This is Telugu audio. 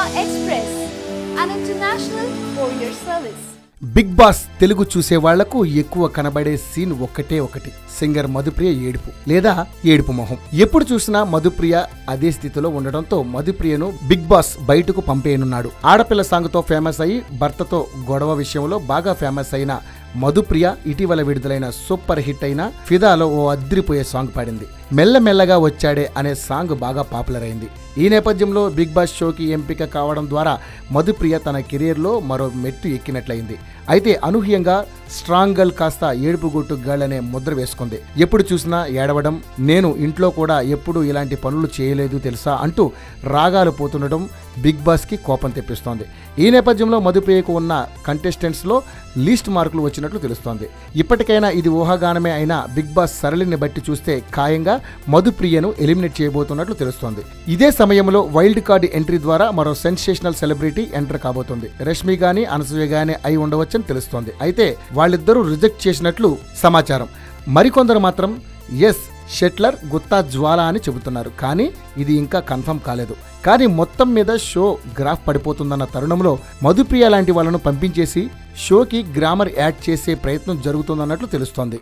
Express, an international courier service. Bigg Boss Telugu చూసే వాళ్లకు ఎక్కువ కనబడే సీన్ ఒకటి సింగర్ మధుప్రియ ఏడుపు లేదా ఏడుపు మొహం. ఎప్పుడు చూసినా మధుప్రియ అదే స్థితిలో ఉండడంతో మధుప్రియను బిగ్ బాస్ బయటకు పంపేయనున్నాడు. ఆడపిల్ల సాంగ్ తో ఫేమస్ అయ్యి భర్తతో గొడవ విషయంలో బాగా ఫేమస్ అయిన మధుప్రియ ఇటీవల విడుదలైన సూపర్ హిట్ అయిన ఫిదాలో ఓ అద్రిపోయే సాంగ్ పాడింది. మెల్లమెల్లగా వచ్చాడే అనే సాంగ్ బాగా పాపులర్ అయింది. ఈ నేపథ్యంలో బిగ్ బాస్ షోకి ఎంపిక కావడం ద్వారా మధుప్రియ తన కెరీర్లో మరో మెట్టు ఎక్కినట్లయింది. అయితే అనూహ్యంగా స్ట్రాంగ్ గర్ల్ కాస్త ఏడుపుగొట్టు గర్ల్ అనే ముద్ర వేసుకుంది. ఎప్పుడు చూసినా ఏడవడం, నేను ఇంట్లో కూడా ఎప్పుడు ఇలాంటి పనులు చేయలేదు తెలుసా అంటూ రాగాలు పోతుండడం బిగ్ బాస్ కి కోపం తెప్పిస్తోంది. ఈ నేపథ్యంలో మధుప్రియకు ఉన్న కంటెస్టెంట్స్ లో లీస్ట్ మార్కులు వచ్చినట్లు తెలుస్తోంది. ఇప్పటికైనా ఇది ఊహాగానమే అయినా బిగ్ బాస్ సరళిని బట్టి చూస్తే ఖాయంగా మధుప్రియను ఎలిమినేట్ చేయబోతున్నట్లు తెలుస్తోంది. ఇదే సమయంలో వైల్డ్ కార్డ్ ఎంట్రీ ద్వారా మరో సెన్సేషనల్ సెలబ్రిటీ ఎంటర్ కాబోతుంది. రష్మి గాని అనసూయ గాని అయి ఉండవచ్చని తెలుస్తోంది. అయితే వాళ్ళిద్దరూ రిజెక్ట్ చేసినట్లు సమాచారం. మరికొందరు మాత్రం ఎస్ షెట్లర్ గుత్తా జ్వాల అని చెబుతున్నారు. కానీ ఇది ఇంకా కన్ఫర్మ్ కాలేదు. కానీ మొత్తం మీద షో గ్రాఫ్ పడిపోతుందన్న తరుణంలో మధుప్రియ లాంటి వాళ్ళను పంపించేసి షోకి గ్రామర్ యాడ్ చేసే ప్రయత్నం జరుగుతుందన్నట్లు తెలుస్తోంది.